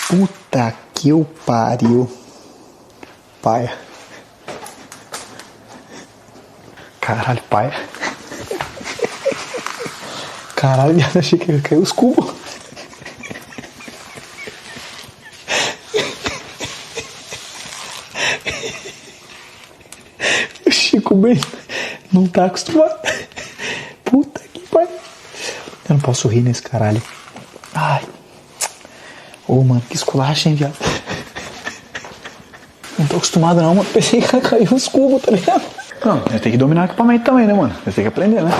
Puta que eu pariu. Paia. Caralho, paia. Caralho, viado, achei que ia cair os cubos. O Chico bem não tá acostumado. Puta que pariu. Eu não posso rir nesse caralho. Ai. Ô, mano, que esculacha, hein, viado. Não tô acostumado não, mano. Pensei que ia cair os cubos, tá ligado? Não, eu tenho que dominar o equipamento também, né, mano? Eu tenho que aprender, né?